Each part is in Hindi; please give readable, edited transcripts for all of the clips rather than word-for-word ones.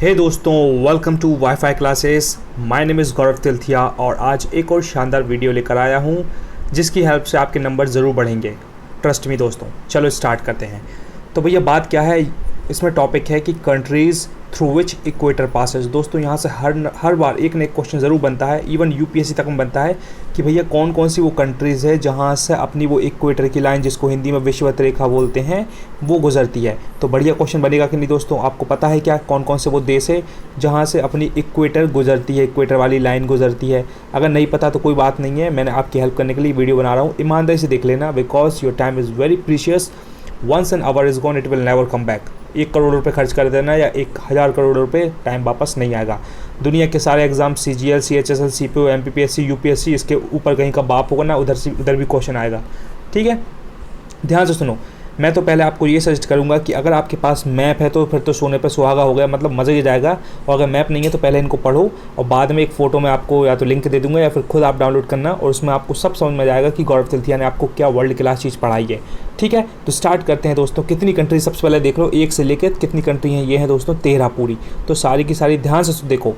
हे दोस्तों, welcome to WiFi classes. My name is Gaurav Tilthiya और आज एक और शानदार वीडियो लेकर आया हूँ जिसकी हेल्प से आपके नंबर ज़रूर बढ़ेंगे। ट्रस्ट मी दोस्तों, चलो स्टार्ट करते हैं। तो भैया बात क्या है, इसमें टॉपिक है कि countries through which equator passes. दोस्तों यहाँ से हर बार एक न एक क्वेश्चन ज़रूर बनता है, इवन यूपीएससी तक में बनता है कि भैया कौन कौन सी वो कंट्रीज़ है जहाँ से अपनी वो इक्वेटर की लाइन, जिसको हिंदी में विषुवत रेखा बोलते हैं, वो गुजरती है। तो बढ़िया क्वेश्चन बनेगा कि नहीं दोस्तों। आपको पता है क्या कौन कौन से वो देश है जहाँ से अपनी इक्वेटर गुजरती है, इक्वेटर वाली लाइन गुजरती है? अगर नहीं पता तो कोई बात नहीं है, मैंने आपकी हेल्प करने के लिए वीडियो बना रहा हूँ। ईमानदारी से देख लेना, because your time is very precious. Once an hour is gone, it will never come back. 1 crore रुपए खर्च कर देना या 1000 करोड़ रुपए, टाइम वापस नहीं आएगा। दुनिया के सारे exam CGL, CHSL, CPO, MPPSC, UPSC, इसके ऊपर कहीं का बाप होगा ना, उधर भी क्वेश्चन आएगा। ठीक है, ध्यान से सुनो। मैं तो पहले आपको ये सजेस्ट करूंगा कि अगर आपके पास मैप है तो फिर तो सोने पे सुहागा हो गया, मतलब मज़े ही जाएगा। और अगर मैप नहीं है तो पहले इनको पढ़ो और बाद में एक फ़ोटो में आपको या तो लिंक दे दूंगा या फिर खुद आप डाउनलोड करना, और उसमें आपको सब समझ में जाएगा कि गौरव तिलथिया ने आपको क्या वर्ल्ड क्लास चीज़ पढ़ाई है। ठीक है, तो स्टार्ट करते हैं दोस्तों। कितनी कंट्री, सबसे पहले देख लो 1 से लेकर कितनी कंट्री हैं। ये है दोस्तों 13 पूरी। तो सारी की सारी ध्यान से देखो,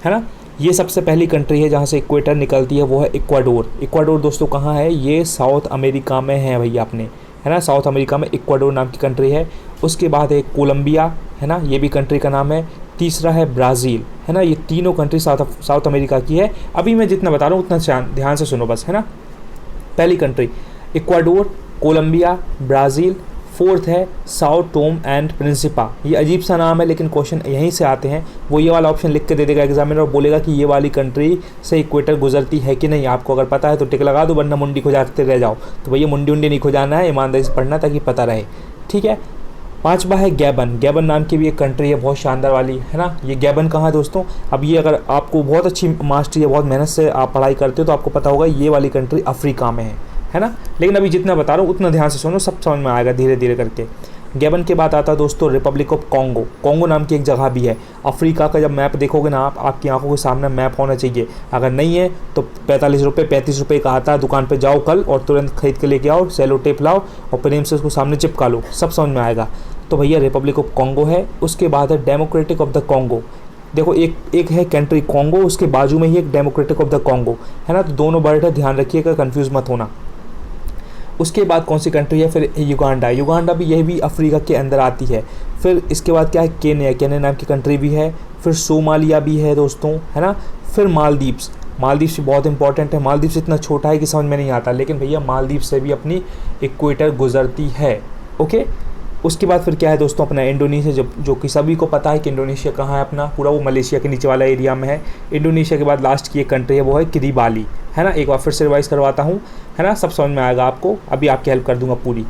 है ना। ये सबसे पहली कंट्री है जहाँ से इक्वेटर निकलती है, वो है इक्वाडोर। इक्वाडोर दोस्तों कहाँ है? ये साउथ अमेरिका में है भैया अपने, है ना। साउथ अमेरिका में इक्वाडोर नाम की कंट्री है। उसके बाद है कोलंबिया, है ना, ये भी कंट्री का नाम है। तीसरा है ब्राज़ील, है ना। ये तीनों कंट्री साउथ अमेरिका की है। अभी मैं जितना बता रहा हूँ उतना ध्यान से सुनो बस, है ना। पहली country Ecuador, Colombia, Brazil. Fourth है साओ टोम एंड प्रिंसिपा। ये अजीब सा नाम है लेकिन क्वेश्चन यहीं से आते हैं। वो ये वाला ऑप्शन लिख के दे देगा एग्जामिनर और बोलेगा कि ये वाली कंट्री से इक्वेटर गुजरती है कि नहीं। आपको अगर पता है तो टिक लगा दो, वरना मुंडी खुजाते रह जाओ। तो भैया मुंडी उंडी नहीं खुजाना है, ईमानदारी से पढ़ना ताकि पता रहे। ठीक है, 5वां है गैबन। गैबन नाम की भी एक कंट्री है, बहुत शानदार वाली, है ना। ये गैबन कहाँ है दोस्तों? अब ये अगर आपको बहुत अच्छी मास्टरी है, बहुत मेहनत से आप पढ़ाई करते हो तो आपको पता होगा ये वाली कंट्री अफ्रीका में है ना। लेकिन अभी जितना बता रहा हूँ उतना ध्यान से सुनो, सब समझ में आएगा धीरे धीरे करके। गैबन के बाद आता है दोस्तों रिपब्लिक ऑफ कॉन्गो। कॉन्गो नाम की एक जगह भी है। अफ्रीका का जब मैप देखोगे ना आप, आपकी आंखों के सामने मैप होना चाहिए। अगर नहीं है तो 45 रुपये 35 रुपये का आता है, दुकान पे जाओ कल और तुरंत खरीद के लेके आओ, सेलो टेप लाओ और प्रेम से उसको सामने चिपका लो, सब समझ में आएगा। तो भैया रिपब्लिक ऑफ कॉन्गो है। उसके बाद है डेमोक्रेटिक ऑफ द कॉन्गो। देखो एक है कंट्री कॉन्गो, उसके बाजू में ही एक डेमोक्रेटिक ऑफ द कॉन्गो, है ना। तो दोनों वर्ड है, ध्यान रखिएगा, कन्फ्यूज़ मत होना। उसके बाद कौन सी कंट्री है? फिर युगांडा। युगांडा भी, यह भी अफ्रीका के अंदर आती है। फिर इसके बाद क्या है? केन्या। केन्या नाम की कंट्री भी है। फिर सोमालिया भी है दोस्तों, है ना। फिर मालदीव्स। मालदीव्स भी बहुत इंपॉर्टेंट है। मालदीव्स इतना छोटा है कि समझ में नहीं आता, लेकिन भैया मालदीव्स से भी अपनी इक्वेटर गुजरती है। ओके, उसके बाद फिर क्या है दोस्तों? अपना इंडोनेशिया, जो कि सभी को पता है कि इंडोनेशिया कहाँ है अपना, पूरा वो मलेशिया के नीचे वाला एरिया में है। इंडोनेशिया के बाद लास्ट की एक कंट्री है, वो है किरिबाती, है ना। एक बार फिर से रिवाइज करवाता हूँ, है ना, सब समझ में आएगा आपको। अभी आपकी हेल्प कर दूंगा पूरी।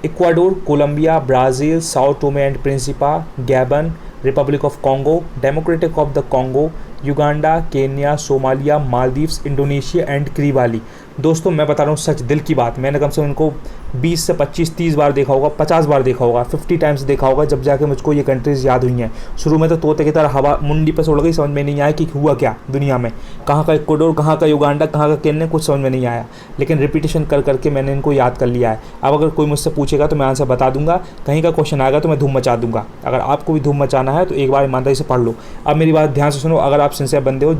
Ecuador, Colombia, Brazil, Sao Tome and Principe, Gabon, Republic of Congo, Democratic of the Congo, Uganda, Kenya, Somalia, Maldives, Indonesia and Kiribati. दोस्तों मैं बता रहा हूँ सच, दिल की बात, मैंने कम से कम इनको 20 से 25 30 बार देखा होगा, 50 बार देखा होगा, 50 टाइम्स देखा होगा, जब जाके मुझको ये कंट्रीज़ याद हुई हैं। शुरू में तो तोते की तरह हवा मुंडी पर छोड़ गई, समझ में नहीं आया कि हुआ क्या दुनिया में, कहाँ का इक्वाडोर, कहाँ का युगांडा, कहाँ का केन्या, कुछ समझ में नहीं आया। लेकिन रिपीटेशन कर करके मैंने इनको याद कर लिया है। अब अगर कोई मुझसे पूछेगा तो मैं आंसर बता दूंगा, कहीं का क्वेश्चन आएगा तो मैं धूम मचा दूंगा। अगर आपको भी धूम मचाना है तो एक बार ईमानदारी से पढ़ लो। अब मेरी बात ध्यान से सुनो, अगर आप सिंसियर बंदे हो,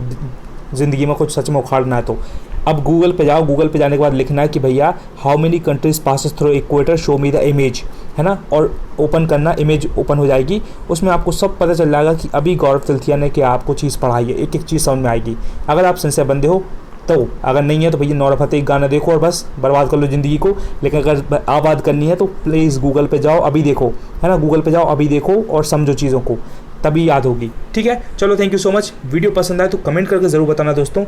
ज़िंदगी में कुछ सच में उखाड़ना है तो अब गूगल पे जाओ। गूगल पे जाने के बाद लिखना है कि भैया how many countries passes through equator, show me the image, है ना। और ओपन करना, इमेज ओपन हो जाएगी, उसमें आपको सब पता चल जाएगा कि अभी गौरव तिलथिया ने क्या आपको चीज़ पढ़ाई है। एक एक चीज़ समझ में आएगी अगर आप सिंसियर बंदे हो तो। अगर नहीं है तो भैया नौरा फतेह गाना देखो और बस बर्बाद कर लो ज़िंदगी को। लेकिन अगर आबाद करनी है तो प्लीज़ गूगल पे जाओ, अभी देखो, है ना। गूगल पे जाओ, अभी देखो और समझो चीज़ों को, तभी याद होगी। ठीक है, चलो thank you so much. Video पसंद आए तो कमेंट करके ज़रूर बताना दोस्तों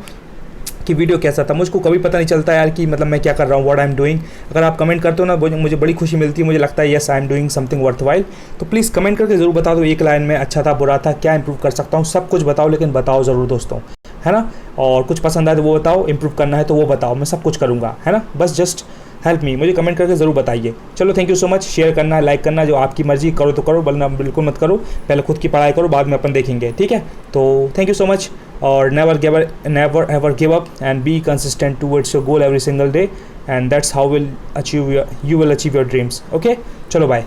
कि वीडियो कैसा था। मुझको कभी पता नहीं चलता यार कि मतलब मैं क्या कर रहा हूँ, व्हाट आई एम डूइंग। अगर आप कमेंट करते हो ना, मुझे बड़ी खुशी मिलती है, मुझे लगता है yes I am doing something worthwhile. तो प्लीज़ कमेंट करके ज़रूर बता दो, एक लाइन में अच्छा था, बुरा था, क्या इंप्रूव कर सकता हूँ, सब कुछ बताओ, लेकिन बताओ ज़रूर दोस्तों, है ना। और कुछ पसंद आए तो वो बताओ, इंप्रूव करना है तो वो बताओ, मैं सब कुछ करूँगा, है ना। बस जस्ट हेल्प मी, मुझे कमेंट करके ज़रूर बताइए। चलो thank you so much. Share करना, लाइक करना, जो आपकी मर्जी, करो तो करो, वरना बिल्कुल मत करो। पहले खुद की पढ़ाई करो, बाद में अपन देखेंगे, ठीक है। तो थैंक यू सो मच और never ever give up and be consistent towards your goal every single day, and that's how you will achieve your dreams. Okay, चलो बाय।